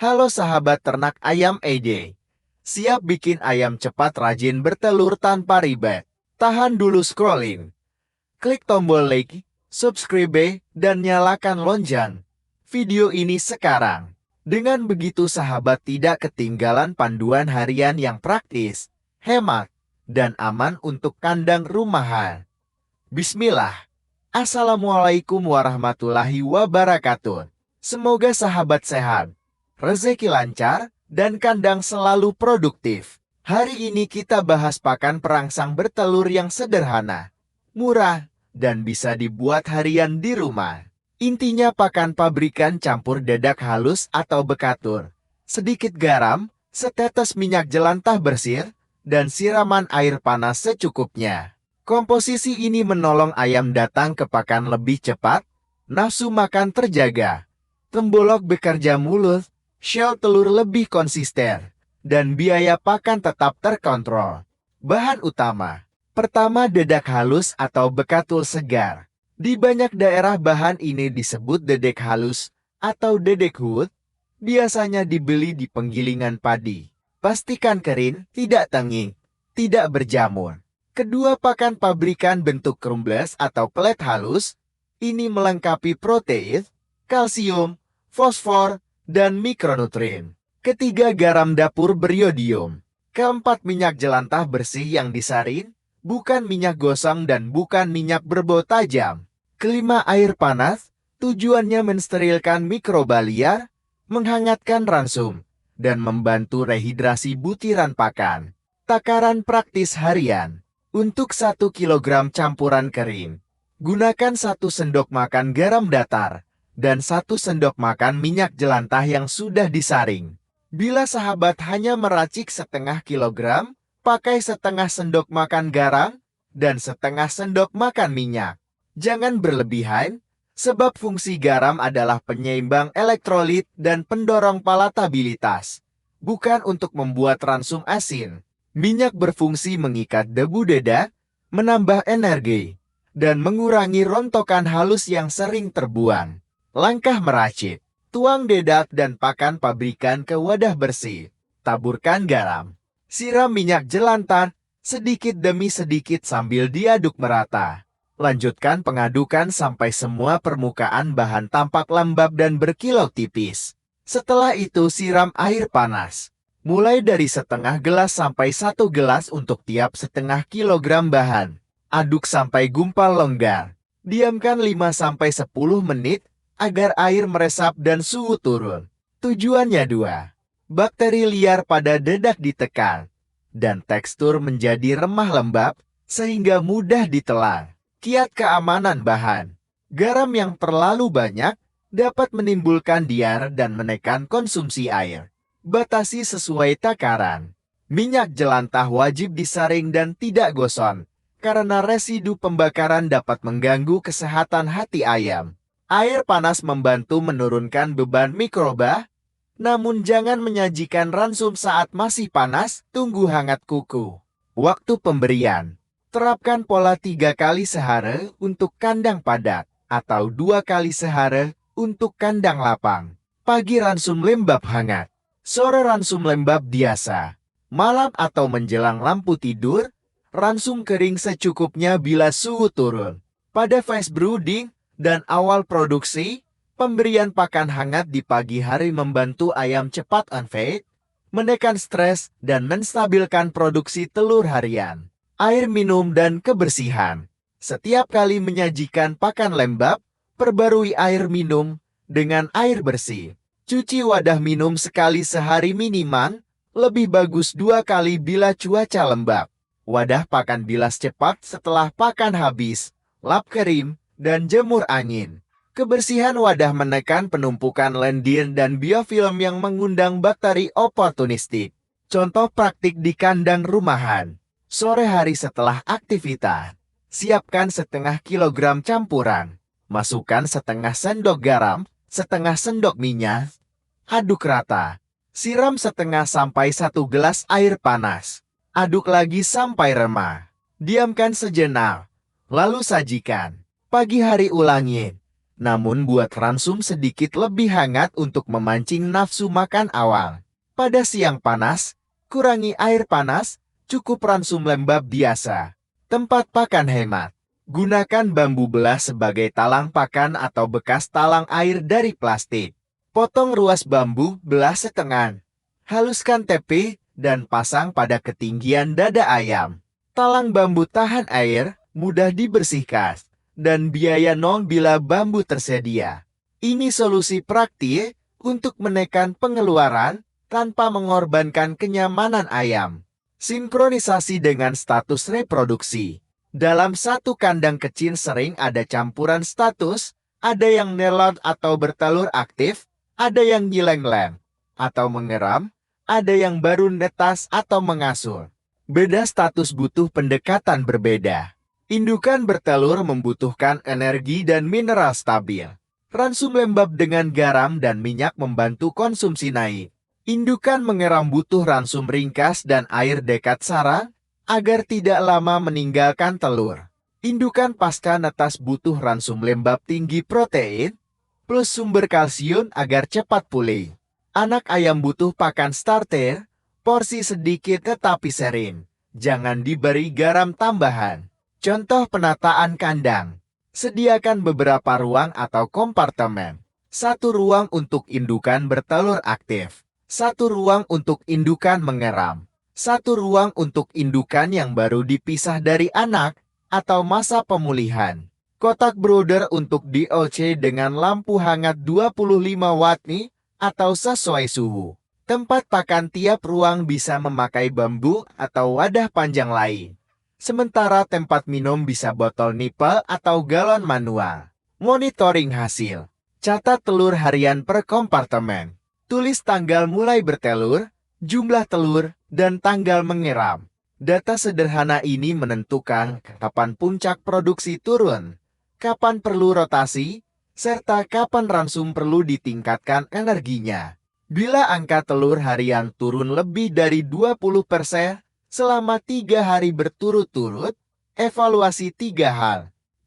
Halo sahabat ternak ayam EJ. Siap bikin ayam cepat rajin bertelur tanpa ribet? Tahan dulu scrolling. Klik tombol like, subscribe, dan nyalakan lonceng video ini sekarang. Dengan begitu sahabat tidak ketinggalan panduan harian yang praktis, hemat, dan aman untuk kandang rumahan. Bismillah. Assalamualaikum warahmatullahi wabarakatuh. Semoga sahabat sehat, rezeki lancar, dan kandang selalu produktif. Hari ini kita bahas pakan perangsang bertelur yang sederhana, murah, dan bisa dibuat harian di rumah. Intinya pakan pabrikan campur dedak halus atau bekatur, sedikit garam, setetes minyak jelantah bersih, dan siraman air panas secukupnya. Komposisi ini menolong ayam datang ke pakan lebih cepat, nafsu makan terjaga, tembolok bekerja mulus, shell telur lebih konsisten, dan biaya pakan tetap terkontrol. Bahan utama. Pertama, dedak halus atau bekatul segar. Di banyak daerah bahan ini disebut dedek halus atau dedek hut, biasanya dibeli di penggilingan padi. Pastikan kering, tidak tenging, tidak berjamur. Kedua, pakan pabrikan bentuk crumbles atau pelet halus. Ini melengkapi protein, kalsium, fosfor, dan mikronutrien. Ketiga, garam dapur beriodium. Keempat, minyak jelantah bersih yang disaring, bukan minyak gosong dan bukan minyak berbau tajam. Kelima, air panas. Tujuannya mensterilkan mikroba liar, menghangatkan ransum, dan membantu rehidrasi butiran pakan. Takaran praktis harian. Untuk 1 kilogram campuran kering, gunakan 1 sendok makan garam datar dan 1 sendok makan minyak jelantah yang sudah disaring. Bila sahabat hanya meracik setengah kilogram, pakai setengah sendok makan garam dan setengah sendok makan minyak. Jangan berlebihan, sebab fungsi garam adalah penyeimbang elektrolit dan pendorong palatabilitas, bukan untuk membuat ransum asin. Minyak berfungsi mengikat debu dedak, menambah energi, dan mengurangi rontokan halus yang sering terbuang. Langkah meracik. Tuang dedak dan pakan pabrikan ke wadah bersih. Taburkan garam. Siram minyak jelantah sedikit demi sedikit sambil diaduk merata. Lanjutkan pengadukan sampai semua permukaan bahan tampak lembab dan berkilau tipis. Setelah itu siram air panas. Mulai dari setengah gelas sampai 1 gelas untuk tiap setengah kilogram bahan. Aduk sampai gumpal longgar. Diamkan 5-10 menit agar air meresap dan suhu turun. Tujuannya 2. Bakteri liar pada dedak ditekan, dan tekstur menjadi remah lembab sehingga mudah ditelan. Kiat keamanan bahan. Garam yang terlalu banyak dapat menimbulkan diar dan menekan konsumsi air. Batasi sesuai takaran. Minyak jelantah wajib disaring dan tidak gosong, karena residu pembakaran dapat mengganggu kesehatan hati ayam. Air panas membantu menurunkan beban mikroba, namun jangan menyajikan ransum saat masih panas, tunggu hangat kuku. Waktu pemberian. Terapkan pola 3 kali sehari untuk kandang padat, atau 2 kali sehari untuk kandang lapang. Pagi ransum lembab hangat, sore ransum lembab biasa. Malam atau menjelang lampu tidur, ransum kering secukupnya bila suhu turun. Pada fase brooding dan awal produksi, pemberian pakan hangat di pagi hari membantu ayam cepat unfed, menekan stres, dan menstabilkan produksi telur harian. Air minum dan kebersihan. Setiap kali menyajikan pakan lembab, perbarui air minum dengan air bersih. Cuci wadah minum sekali sehari minimal, lebih bagus 2 kali bila cuaca lembab. Wadah pakan bilas cepat setelah pakan habis, lap kering, dan jemur angin. Kebersihan wadah menekan penumpukan lendir dan biofilm yang mengundang bakteri oportunistik. Contoh praktik di kandang rumahan. Sore hari setelah aktivitas, siapkan setengah kilogram campuran. Masukkan setengah sendok garam, setengah sendok minyak. Aduk rata. Siram setengah sampai 1 gelas air panas. Aduk lagi sampai remah. Diamkan sejenak. Lalu sajikan. Pagi hari ulangi. namun buat ransum sedikit lebih hangat untuk memancing nafsu makan awal. Pada siang panas, kurangi air panas, cukup ransum lembab biasa. Tempat pakan hemat. Gunakan bambu belah sebagai talang pakan atau bekas talang air dari plastik. Potong ruas bambu belah setengah. Haluskan tepi dan pasang pada ketinggian dada ayam. Talang bambu tahan air, mudah dibersihkan, dan biaya nol bila bambu tersedia. Ini solusi praktis untuk menekan pengeluaran tanpa mengorbankan kenyamanan ayam. Sinkronisasi dengan status reproduksi. Dalam satu kandang kecil sering ada campuran status, ada yang nelot atau bertelur aktif, ada yang nyileng-leng atau mengeram, ada yang baru netas atau mengasuh. Beda status butuh pendekatan berbeda. Indukan bertelur membutuhkan energi dan mineral stabil. Ransum lembab dengan garam dan minyak membantu konsumsi naik. Indukan mengeram butuh ransum ringkas dan air dekat sarang, agar tidak lama meninggalkan telur. Indukan pasca netas butuh ransum lembab tinggi protein, plus sumber kalsium agar cepat pulih. Anak ayam butuh pakan starter, porsi sedikit tetapi sering. Jangan diberi garam tambahan. Contoh penataan kandang. Sediakan beberapa ruang atau kompartemen. Satu ruang untuk indukan bertelur aktif. Satu ruang untuk indukan mengeram. Satu ruang untuk indukan yang baru dipisah dari anak atau masa pemulihan. Kotak brooder untuk DOC dengan lampu hangat 25 watt nih atau sesuai suhu. Tempat pakan tiap ruang bisa memakai bambu atau wadah panjang lain. Sementara tempat minum bisa botol nipel atau galon manual. Monitoring hasil. Catat telur harian per kompartemen. Tulis tanggal mulai bertelur, jumlah telur, dan tanggal mengeram. Data sederhana ini menentukan kapan puncak produksi turun, kapan perlu rotasi, serta kapan ransum perlu ditingkatkan energinya. Bila angka telur harian turun lebih dari 20% selama 3 hari berturut-turut, evaluasi 3 hal.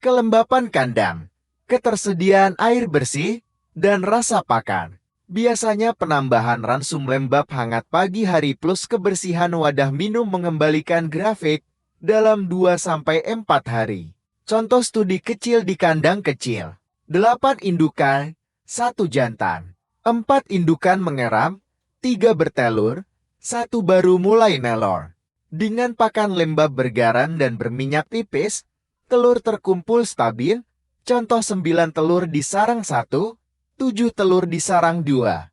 Kelembapan kandang, ketersediaan air bersih, dan rasa pakan. Biasanya penambahan ransum lembab hangat pagi hari plus kebersihan wadah minum mengembalikan grafik dalam 2-4 hari. Contoh studi kecil di kandang kecil. 8 indukan, 1 jantan. 4 indukan mengeram, 3 bertelur, 1 baru mulai nelor. Dengan pakan lembab bergaram dan berminyak tipis, telur terkumpul stabil, contoh 9 telur di sarang 1, 7 telur di sarang 2,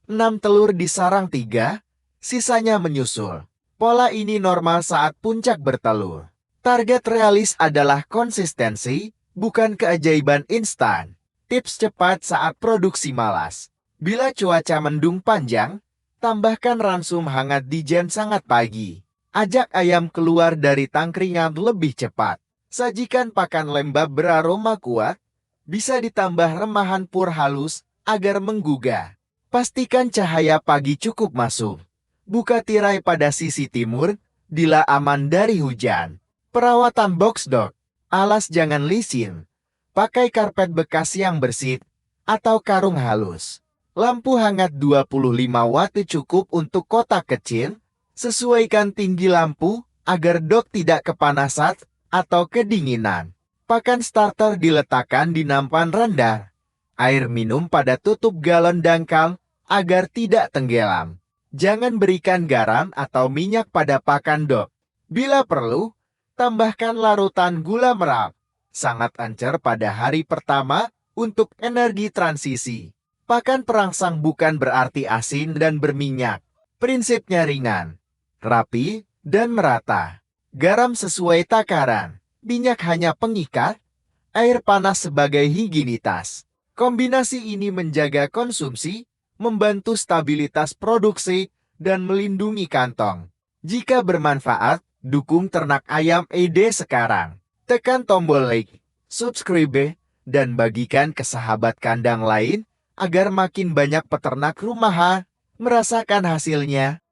6 telur di sarang 3, sisanya menyusul. Pola ini normal saat puncak bertelur. Target realis adalah konsistensi, bukan keajaiban instan. Tips cepat saat produksi malas. Bila cuaca mendung panjang, tambahkan ransum hangat di jam sangat pagi. Ajak ayam keluar dari tangkringan lebih cepat. Sajikan pakan lembab beraroma kuat, bisa ditambah remahan pur halus agar menggugah. Pastikan cahaya pagi cukup masuk. Buka tirai pada sisi timur, bila aman dari hujan. Perawatan box dog. Alas jangan licin. Pakai karpet bekas yang bersih atau karung halus. Lampu hangat 25 watt cukup untuk kotak kecil. Sesuaikan tinggi lampu agar dog tidak kepanasan atau kedinginan. Pakan starter diletakkan di nampan rendah. Air minum pada tutup galon dangkal agar tidak tenggelam. Jangan berikan garam atau minyak pada pakan dog. Bila perlu, tambahkan larutan gula merah. Sangat encer pada hari pertama untuk energi transisi. Pakan perangsang bukan berarti asin dan berminyak. Prinsipnya ringan, rapi, dan merata. Garam sesuai takaran. Minyak hanya pengikat, air panas sebagai higienitas. Kombinasi ini menjaga konsumsi, membantu stabilitas produksi, dan melindungi kantong. Jika bermanfaat, dukung ternak ayam ED sekarang. Tekan tombol like, subscribe, dan bagikan ke sahabat kandang lain, agar makin banyak peternak rumahan merasakan hasilnya.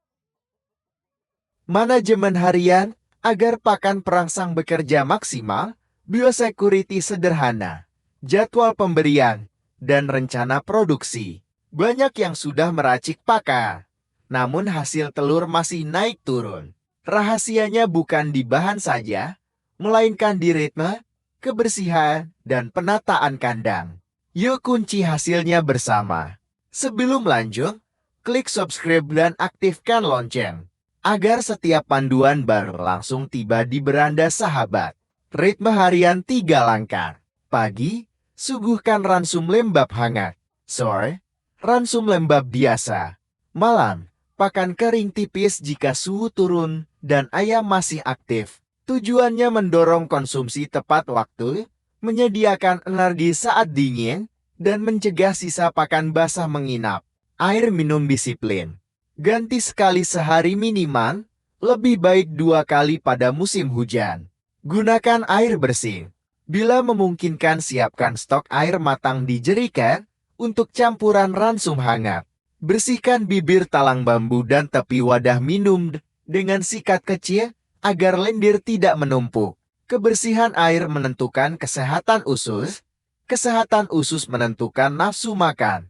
Manajemen harian, agar pakan perangsang bekerja maksimal, biosecurity sederhana. jadwal pemberian, dan rencana produksi. Banyak yang sudah meracik pakan, namun hasil telur masih naik turun. Rahasianya bukan di bahan saja, melainkan di ritme, kebersihan, dan penataan kandang. Yuk kunci hasilnya bersama. Sebelum lanjut, klik subscribe dan aktifkan lonceng, agar setiap panduan baru langsung tiba di beranda sahabat. Ritme harian 3 langkah. Pagi, suguhkan ransum lembab hangat. Sore, ransum lembab biasa. Malam, pakan kering tipis jika suhu turun dan ayam masih aktif. Tujuannya mendorong konsumsi tepat waktu, menyediakan energi saat dingin, dan mencegah sisa pakan basah menginap. Air minum disiplin. Ganti sekali sehari minimal, lebih baik 2 kali pada musim hujan. Gunakan air bersih. Bila memungkinkan, siapkan stok air matang di jerigen untuk campuran ransum hangat. Bersihkan bibir talang bambu dan tepi wadah minum dengan sikat kecil agar lendir tidak menumpuk. Kebersihan air menentukan kesehatan usus. Kesehatan usus menentukan nafsu makan.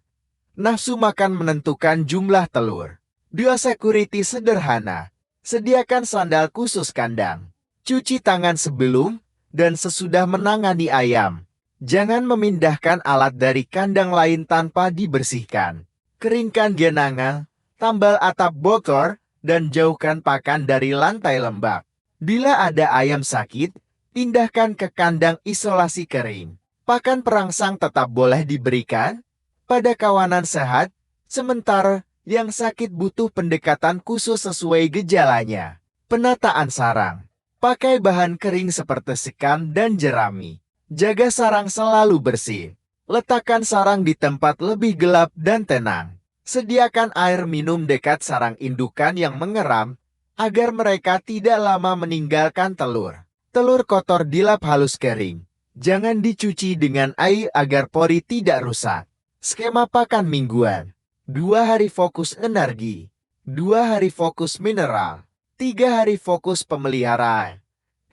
Nafsu makan menentukan jumlah telur. Biosecurity sederhana. Sediakan sandal khusus kandang. Cuci tangan sebelum dan sesudah menangani ayam. Jangan memindahkan alat dari kandang lain tanpa dibersihkan. Keringkan genangan, tambal atap bocor, dan jauhkan pakan dari lantai lembab. Bila ada ayam sakit, pindahkan ke kandang isolasi kering. Pakan perangsang tetap boleh diberikan pada kawanan sehat, sementara yang sakit butuh pendekatan khusus sesuai gejalanya. Penataan sarang. Pakai bahan kering seperti sekam dan jerami. Jaga sarang selalu bersih. Letakkan sarang di tempat lebih gelap dan tenang. Sediakan air minum dekat sarang indukan yang mengeram, agar mereka tidak lama meninggalkan telur. Telur kotor dilap halus kering. Jangan dicuci dengan air agar pori tidak rusak. Skema pakan mingguan. 2 hari fokus energi. 2 hari fokus mineral. 3 hari fokus pemeliharaan.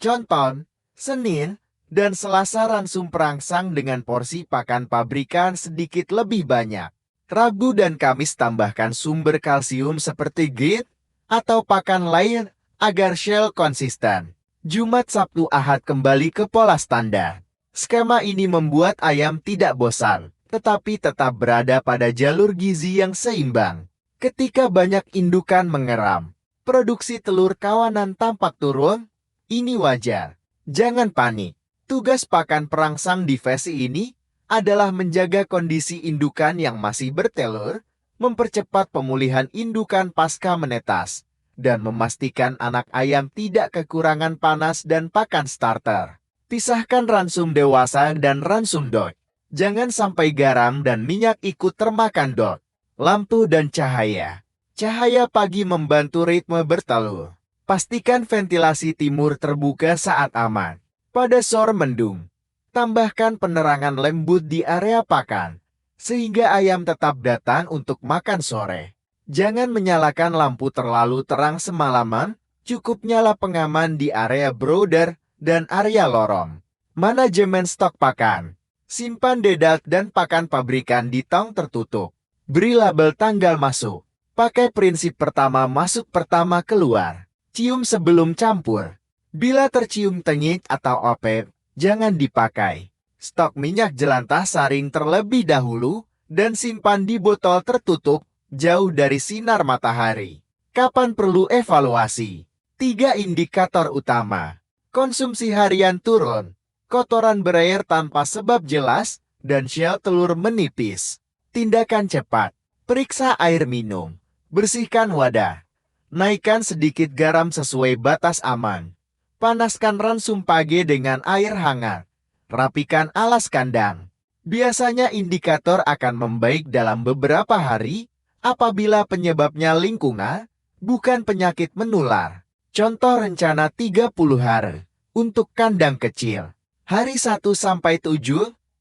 Contoh, Senin dan Selasa ransum perangsang dengan porsi pakan pabrikan sedikit lebih banyak. Rabu dan Kamis tambahkan sumber kalsium seperti grit atau pakan lain agar shell konsisten. Jumat, Sabtu, Ahad kembali ke pola standar. Skema ini membuat ayam tidak bosan, tetapi tetap berada pada jalur gizi yang seimbang. Ketika banyak indukan mengeram, produksi telur kawanan tampak turun. Ini wajar. Jangan panik. Tugas pakan perangsang di fase ini adalah menjaga kondisi indukan yang masih bertelur, mempercepat pemulihan indukan pasca menetas, dan memastikan anak ayam tidak kekurangan panas dan pakan starter. Pisahkan ransum dewasa dan ransum dot. Jangan sampai garam dan minyak ikut termakan dot. Lampu dan cahaya. Cahaya pagi membantu ritme bertelur. Pastikan ventilasi timur terbuka saat aman. Pada sore mendung, tambahkan penerangan lembut di area pakan, sehingga ayam tetap datang untuk makan sore. Jangan menyalakan lampu terlalu terang semalaman, cukup nyala pengaman di area brooder dan area lorong. Manajemen stok pakan. Simpan dedak dan pakan pabrikan di tong tertutup. Beri label tanggal masuk. Pakai prinsip pertama masuk pertama keluar. Cium sebelum campur. Bila tercium tenyit atau opet, jangan dipakai. Stok minyak jelantah saring terlebih dahulu dan simpan di botol tertutup jauh dari sinar matahari. Kapan perlu evaluasi? 3 indikator utama. Konsumsi harian turun, kotoran berair tanpa sebab jelas, dan shell telur menipis. Tindakan cepat. Periksa air minum. Bersihkan wadah. Naikkan sedikit garam sesuai batas aman. Panaskan ransum pagi dengan air hangat. Rapikan alas kandang. Biasanya indikator akan membaik dalam beberapa hari apabila penyebabnya lingkungan, bukan penyakit menular. Contoh rencana 30 hari untuk kandang kecil. Hari 1-7,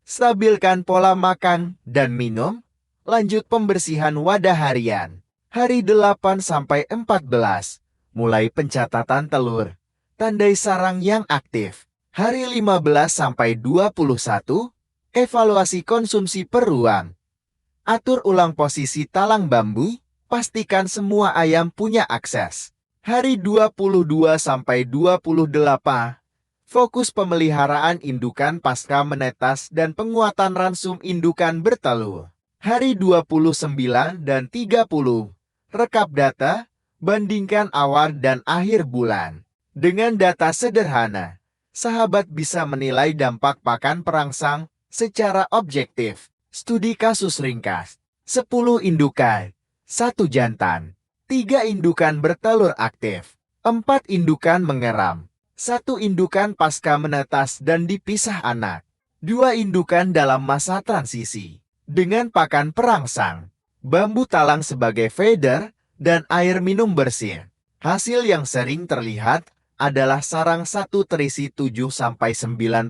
stabilkan pola makan dan minum. Lanjut pembersihan wadah harian. Hari 8-14, mulai pencatatan telur. Tandai sarang yang aktif. Hari 15-21, Evaluasi konsumsi per ruang. Atur ulang posisi talang bambu, pastikan semua ayam punya akses. Hari 22-28, fokus pemeliharaan indukan pasca menetas dan penguatan ransum indukan bertelur. Hari 29 dan 30, rekap data, bandingkan awal dan akhir bulan. Dengan data sederhana, sahabat bisa menilai dampak pakan perangsang secara objektif. Studi kasus ringkas. 10 indukan, 1 jantan, 3 indukan bertelur aktif, 4 indukan mengeram, 1 indukan pasca menetas dan dipisah anak, 2 indukan dalam masa transisi. Dengan pakan perangsang, bambu talang sebagai feeder, dan air minum bersih. Hasil yang sering terlihat adalah sarang 1 terisi 7-9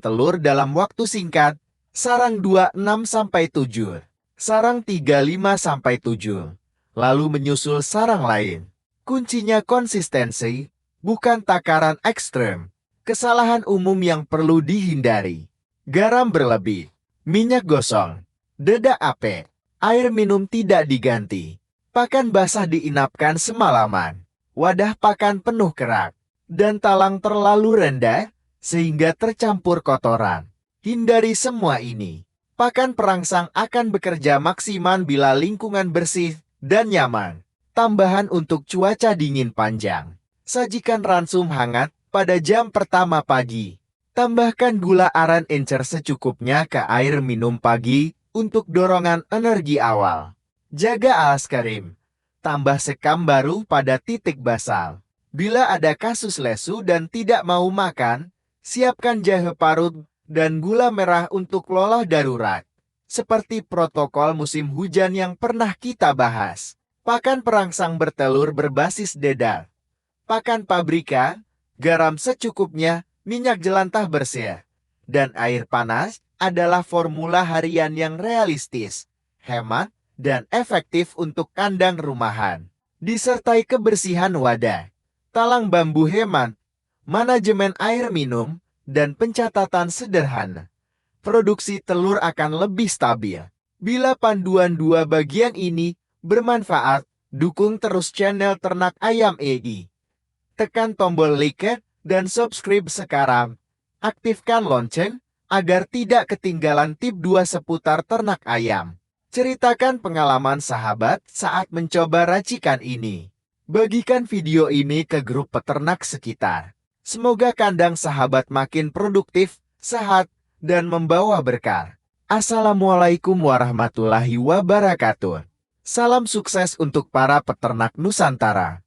telur dalam waktu singkat, sarang 2 6-7, sarang 3 5-7, lalu menyusul sarang lain. Kuncinya konsistensi, bukan takaran ekstrem. Kesalahan umum yang perlu dihindari: garam berlebih, minyak gosong, dedak ape, air minum tidak diganti, pakan basah diinapkan semalaman, wadah pakan penuh kerak, dan talang terlalu rendah sehingga tercampur kotoran. Hindari semua ini. Pakan perangsang akan bekerja maksimal bila lingkungan bersih dan nyaman. Tambahan untuk cuaca dingin panjang. Sajikan ransum hangat pada jam pertama pagi. Tambahkan gula aren encer secukupnya ke air minum pagi untuk dorongan energi awal. Jaga alas kering. Tambah sekam baru pada titik basal. Bila ada kasus lesu dan tidak mau makan, siapkan jahe parut dan gula merah untuk lolah darurat. Seperti protokol musim hujan yang pernah kita bahas. Pakan perangsang bertelur berbasis dedal. Pakan pabrika, garam secukupnya, minyak jelantah bersih, dan air panas adalah formula harian yang realistis, hemat, dan efektif untuk kandang rumahan. Disertai kebersihan wadah, talang bambu hemat, manajemen air minum, dan pencatatan sederhana, produksi telur akan lebih stabil. Bila panduan 2 bagian ini bermanfaat, dukung terus channel Ternak Ayam EI. Tekan tombol like dan subscribe sekarang. Aktifkan lonceng agar tidak ketinggalan tip 2 seputar ternak ayam. Ceritakan pengalaman sahabat saat mencoba racikan ini. Bagikan video ini ke grup peternak sekitar. Semoga kandang sahabat makin produktif, sehat, dan membawa berkah. Assalamualaikum warahmatullahi wabarakatuh. Salam sukses untuk para peternak Nusantara.